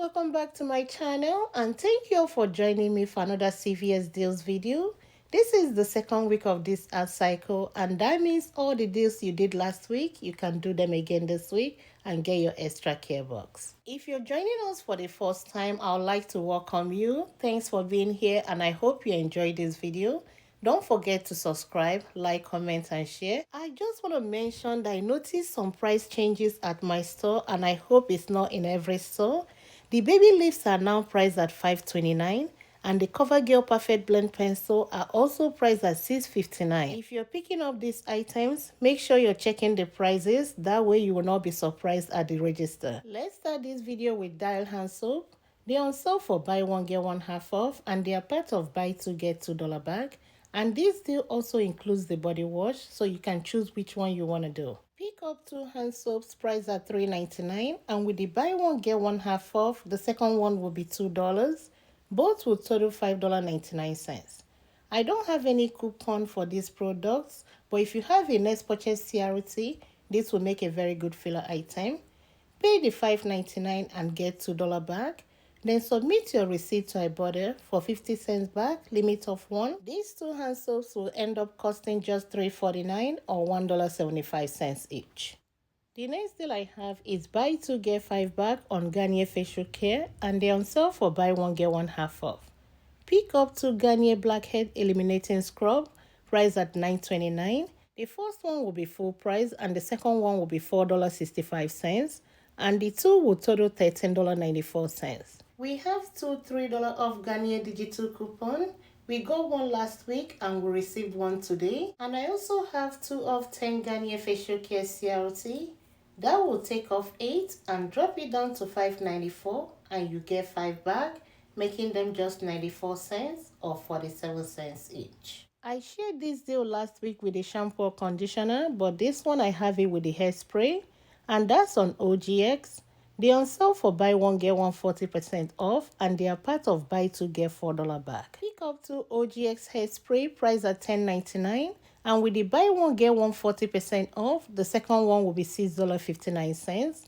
welcome back to my channel and thank you all for joining me for another CVS deals video. This is the second week of this ad cycle and that means all the deals you did last week, you can do them again this week and get your extra care box. If you're joining us for the first time, I would like to welcome you. Thanks for being here and I hope you enjoyed this video. Don't forget to subscribe, like, comment, and share. I just want to mention that I noticed some price changes at my store and I hope it's not in every store. The baby lifts are now priced at $5.29 and the CoverGirl Perfect Blend Pencil are also priced at $6.59. If you're picking up these items, make sure you're checking the prices. That way you will not be surprised at the register. Let's start this video with Dial Hand Soap. They're on sale for buy one get one half off and they are part of buy two get $2 bag. And this deal also includes the body wash, so you can choose which one you want to do. Pick up 2 hand soaps priced at $3.99 and with the buy one get one half off, the second one will be $2. Both will total $5.99. I don't have any coupon for these products, but if you have a next purchase CRT, this will make a very good filler item. Pay the $5.99 and get $2 back. Then submit your receipt to Ibotta for 50 cents back, limit of 1. These 2 hand soaps will end up costing just $3.49 or $1.75 each. The next deal I have is buy 2 get 5 back on Garnier facial care and they're on sale for buy 1 get 1 half off. Pick up 2 Garnier blackhead eliminating scrub priced at $9.29. The first one will be full price and the second one will be $4.65 and the two will total $13.94. We have 2 $3 off Garnier digital coupon. We got one last week and we received one today. And I also have 2 off 10 Garnier facial care CRT. That will take off 8 and drop it down to $5.94 and you get 5 back, making them just 94 cents or 47 cents each. I shared this deal last week with the shampoo or conditioner, but this one I have it with the hairspray and that's on OGX. They on sale for buy one get one 40% off and they are part of buy two get $4 back. Pick up 2 OGX hairspray priced at $10.99 and with the buy one get one 40% off, the second one will be $6.59.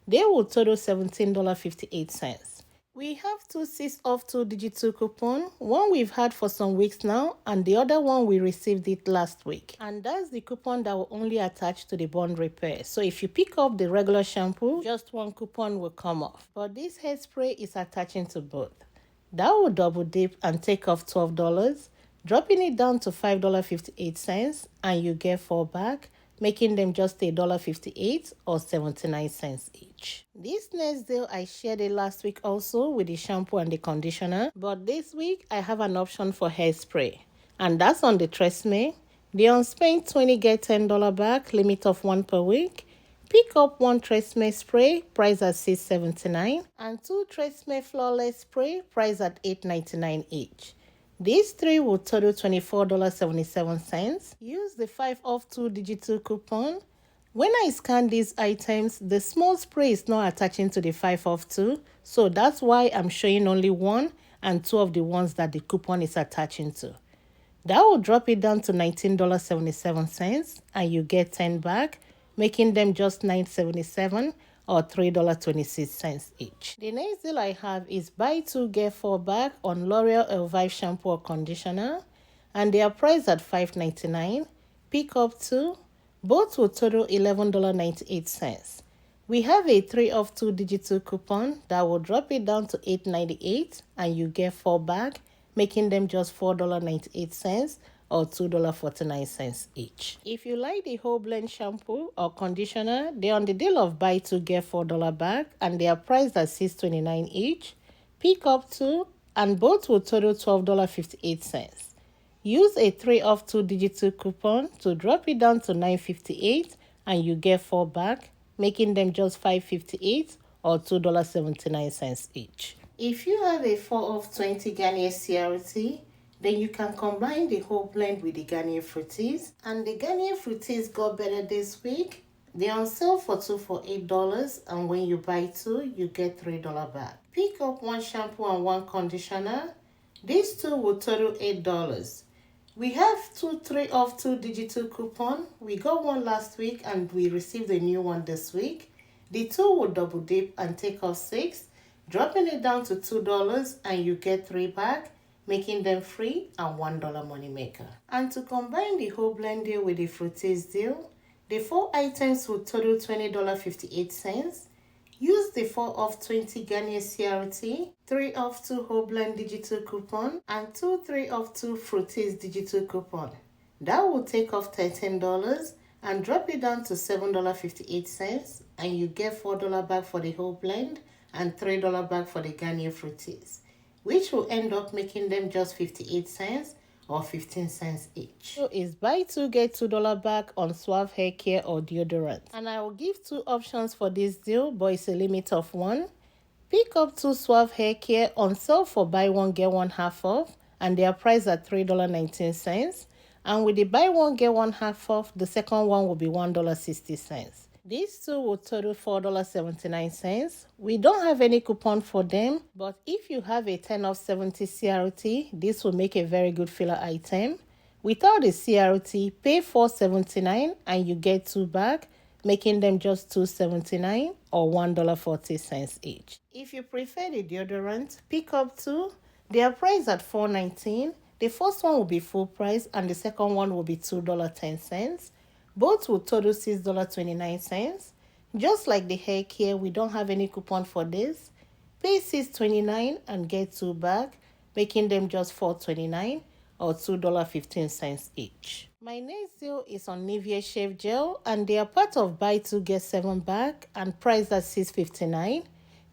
They will total $17.58. We have 2 6 off 2 digital coupon. One we've had for some weeks now and the other one we received it last week. And that's the coupon that will only attach to the bond repair. So if you pick up the regular shampoo, just one coupon will come off. But this hairspray is attaching to both. That will double dip and take off $12, dropping it down to $5.58 and you get 4 back, making them just $1.58 or 79 cents each. This next deal I shared it last week also with the shampoo and the conditioner, but this week I have an option for hairspray and that's on the Tresemmé. The on spend 20 get $10 back, limit of 1 per week. Pick up 1 Tresemmé spray priced at $6.79 and 2 Tresemmé flawless spray priced at $8.99 each. These 3 will total $24.77. Use the 5 off 2 digital coupon. When I scan these items, the small spray is not attaching to the 5 off 2, so that's why I'm showing only 1 and 2 of the ones that the coupon is attaching to. That will drop it down to $19.77 and you get 10 back, making them just $9.77 or $3.26 each. The next deal I have is buy 2 get 4 back on L'Oreal Elvive shampoo or conditioner and they are priced at $5.99. Pick up 2. Both will total $11.98. We have a 3 off 2 digital coupon that will drop it down to $8.98 and you get 4 back, making them just $4.98 or $2.49 each. If you like the whole blend shampoo or conditioner, they're on the deal of buy 2 get $4 back and they are priced at $6.29 each. Pick up 2 and both will total $12.58. Use a 3 off 2 digital coupon to drop it down to $9.58 and you get 4 back, making them just $5.58 or $2.79 each. If you have a 4 off 20 Garnier CRT, then you can combine the whole blend with the Garnier Fructis. And the Garnier Fructis got better this week. They're on sale for 2 for $8 and when you buy 2, you get $3 back. Pick up 1 shampoo and 1 conditioner. These 2 will total $8. We have 2 3 off 2 digital coupon. We got one last week and we received a new one this week. The 2 will double dip and take off 6, dropping it down to $2 and you get 3 back, making them free and $1 money maker. And to combine the whole blend deal with the Fructis deal, the 4 items will total $20.58. Use the 4 off 20 Garnier CRT, 3 off 2 whole blend digital coupon, and 3 off 2 Fructis digital coupon. That will take off $13 and drop it down to $7.58, and you get $4 back for the whole blend and $3 back for the Garnier Fructis, which will end up making them just 58 cents or 15 cents each. So is buy 2 get $2 back on Suave hair care or deodorant. And I will give 2 options for this deal, but it's a limit of 1. Pick up 2 Suave hair care on sale for buy 1 get 1 half off, and they are priced at $3.19. And with the buy 1 get 1 half off, the second one will be $1.60. These 2 will total $4.79. We don't have any coupon for them, but if you have a 10 off 70 CRT, this will make a very good filler item. Without the CRT, pay $4.79 and you get 2 back, making them just $2.79 or $1.40 each. If you prefer the deodorant, pick up 2. They are priced at $4.19. The first one will be full price and the second one will be $2.10. Both will total $6.29. Just like the hair care, we don't have any coupon for this. Pay $6.29 and get 2 back, making them just $4.29 or $2.15 each. My next deal is on Nivea Shave Gel, and they are part of buy 2 get 7 back and priced at $6.59.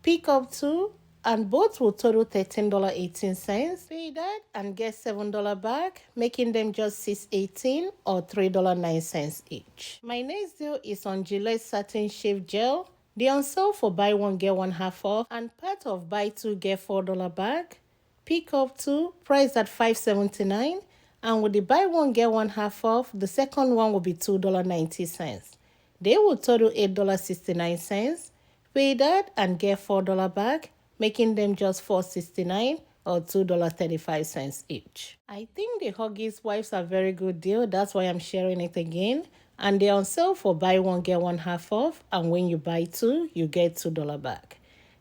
Pick up 2 and both will total $13.18. Pay that and get $7 back, making them just $6.18 or $3.09 each. My next deal is on Gillette Satin Shave Gel. They are on sale for buy 1 get 1 half off and part of buy 2 get $4 back. Pick up 2, priced at $5.79, and with the buy 1 get 1 half off, the second one will be $2.90. They will total $8.69. Pay that and get $4 back, making them just $4.69 or $2.35 each. I think the Huggies wipes are a very good deal. That's why I'm sharing it again. And they're on sale for buy 1 get 1 half off, and when you buy 2, you get $2 back.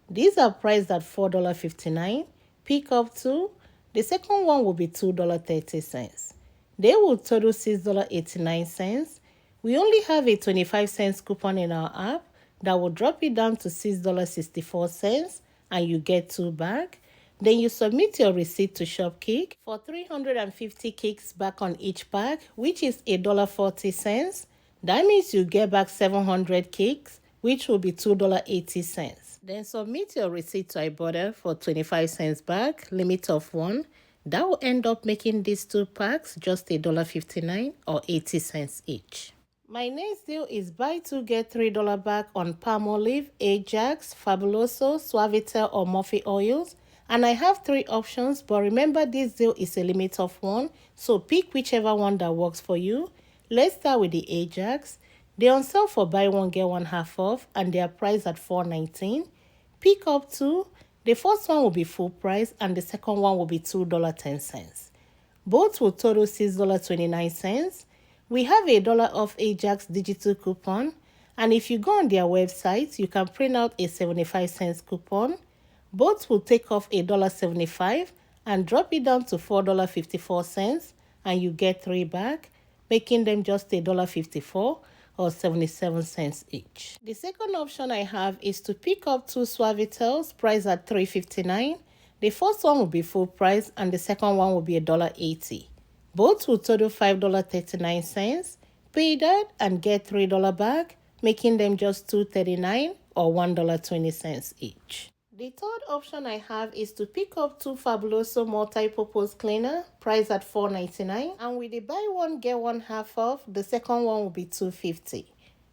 These are priced at $4.59. Pick up 2. The second one will be $2.30. They will total $6.89. We only have a 25 cents coupon in our app that will drop it down to $6.64, and you get 2 back. Then you submit your receipt to Shopkick for 350 kicks back on each pack, which is $1.40. That means you get back 700 kicks, which will be $2.80. Then submit your receipt to Ibotta for 25 cents back, limit of 1. That will end up making these 2 packs just $1.59 or 80 cents each. My next deal is buy 2 get $3 back on Palmolive, Ajax, Fabuloso, Suavitel or Morphe oils. And I have 3 options, but remember this deal is a limit of 1, so pick whichever one that works for you. Let's start with the Ajax. They're on sale for buy 1 get 1 half off, and they are priced at $4.19. Pick up 2. The first one will be full price and the second one will be $2.10. Both will total $6.29. We have a $1 off Ajax digital coupon, and if you go on their website, you can print out a 75 cents coupon. Both will take off $1.75 and drop it down to $4.54, and you get 3 back, making them just $1.54 or 77 cents each. The second option I have is to pick up 2 Suavitels priced at $3.59. The first one will be full price and the second one will be $1.80. Both will total $5.39. Pay that and get $3 back, making them just $2.39 or $1.20 each. The third option I have is to pick up 2 Fabuloso multi-purpose cleaner priced at $4.99, and with the buy 1 get 1 half off, the second one will be $2.50.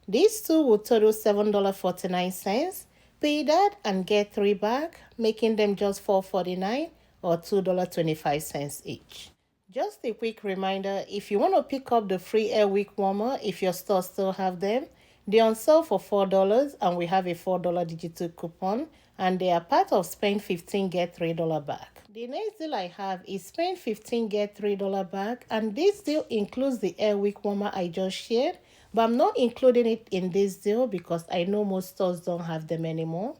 These 2 will total $7.49. Pay that and get 3 back, making them just $4.49 or $2.25 each. Just a quick reminder, if you want to pick up the free Air Wick warmer, if your store still have them, they're on sale for $4, and we have a $4 digital coupon, and they are part of spend 15 get $3 back. The next deal I have is spend 15 get $3 back, and this deal includes the Air Wick warmer I just shared, but I'm not including it in this deal because I know most stores don't have them anymore.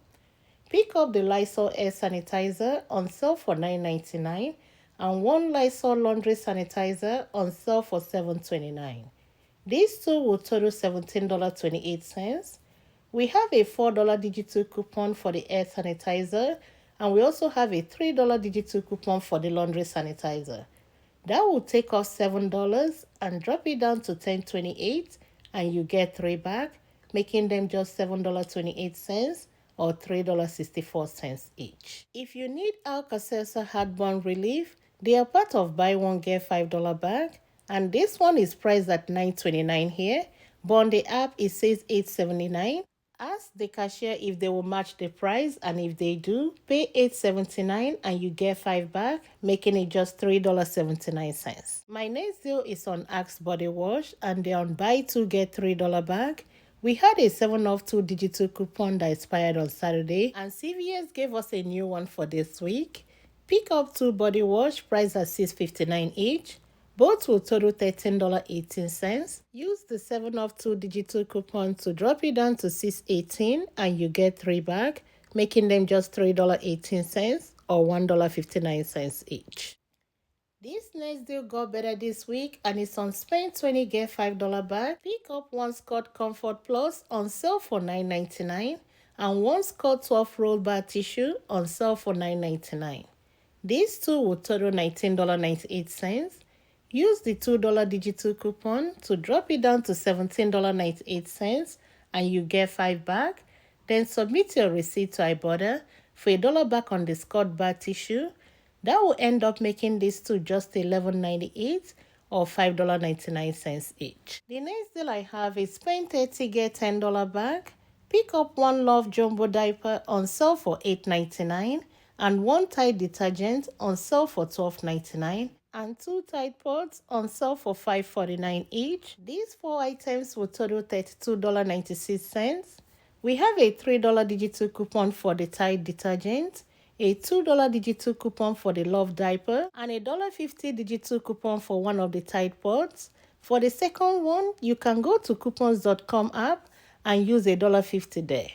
Pick up the Lysol air sanitizer on sale for $9.99 and one Lysol laundry sanitizer on sale for $7.29. These two will total $17.28. We have a $4 digital coupon for the air sanitizer, and we also have a $3 digital coupon for the laundry sanitizer. That will take off $7 and drop it down to $10.28, and you get 3 back, making them just $7.28 or $3.64 each. If you need Alka-Seltzer heartburn relief, they are part of buy one get $5 bag, and this one is priced at $9.29 here, but on the app it says $8.79. Ask the cashier if they will match the price, and if they do, pay $8.79 and you get 5 back, making it just $3.79. My next deal is on Axe Body Wash, and they're on buy 2 get $3 bag. We had a 7 off 2 digital coupon that expired on Saturday, and CVS gave us a new one for this week. Pick up 2 body wash priced at $6.59 each. Both will total $13.18. Use the 7 off 2 digital coupon to drop it down to $6.18 and you get 3 back, making them just $3.18 or $1.59 each. This next deal got better this week, and it's on spend 20 get $5 back. Pick up one Scott Comfort Plus on sale for $9.99 and one Scott 12 roll bar tissue on sale for $9.99. These two will total $19.98. Use the $2 digital coupon to drop it down to $17.98 and you get 5 back. Then submit your receipt to Ibotta for $1 back on the Scott bar tissue. That will end up making these two just $11.98 or $5.99 each. The next deal I have is spend 30 get $10 back. Pick up one Love Jumbo diaper on sale for $8.99 and one Tide detergent on sale for $12.99 and 2 Tide pods on sale for $5.49 each. These 4 items will total $32.96. We have a $3 digital coupon for the Tide detergent, a $2 digital coupon for the Love diaper, and a $1.50 digital coupon for one of the Tide pods. For the second one, you can go to coupons.com app and use a $1.50 there.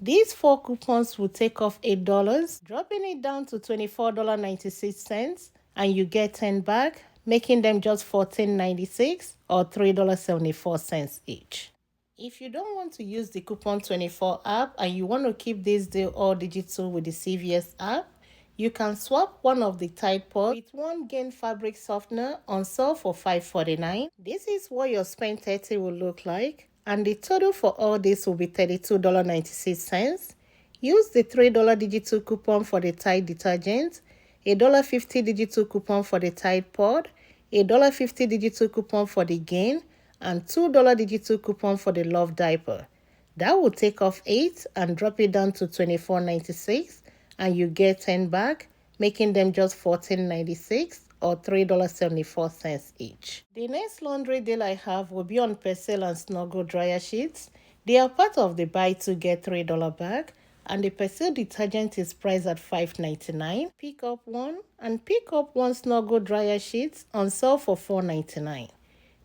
These 4 coupons will take off $8, dropping it down to $24.96, and you get 10 back, making them just $14.96 or $3.74 each. If you don't want to use the Coupon 24 app and you want to keep this deal all digital with the CVS app, you can swap one of the Tide pods with one Gain fabric softener on sale for $5.49. This is what your spend 30 will look like, and the total for all this will be $32.96. Use the $3 digital coupon for the Tide detergent, a $1.50 digital coupon for the Tide pod, a $1.50 digital coupon for the Gain, and $2 digital coupon for the Love diaper. That will take off 8 and drop it down to $24.96, and you get 10 back, making them just $14.96 or $3.74 each. The next laundry deal I have will be on Persil and Snuggle dryer sheets. They are part of the buy 2 get $3 bag, and the Persil detergent is priced at $5.99. Pick up one and pick up one Snuggle dryer sheets on sale for $4.99.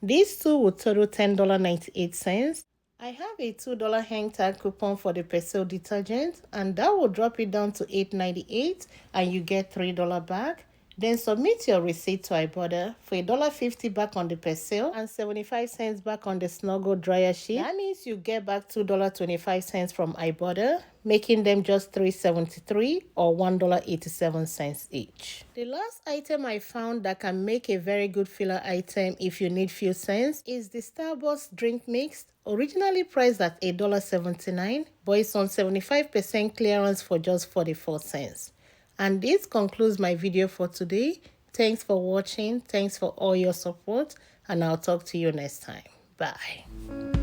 These two will total $10.98. I have a $2 hang tag coupon for the Persil detergent, and that will drop it down to $8.98 and you get $3 back. Then submit your receipt to Ibotta for $1.50 back on the Persil and 75 cents back on the Snuggle dryer sheet. That means you get back $2.25 from Ibotta, making them just $3.73 or $1.87 each. The last item I found that can make a very good filler item if you need few cents is the Starbucks drink mix, originally priced at $1.79, but it's on 75% clearance for just 44 cents. And this concludes my video for today. Thanks for watching. Thanks for all your support, and I'll talk to you next time. Bye.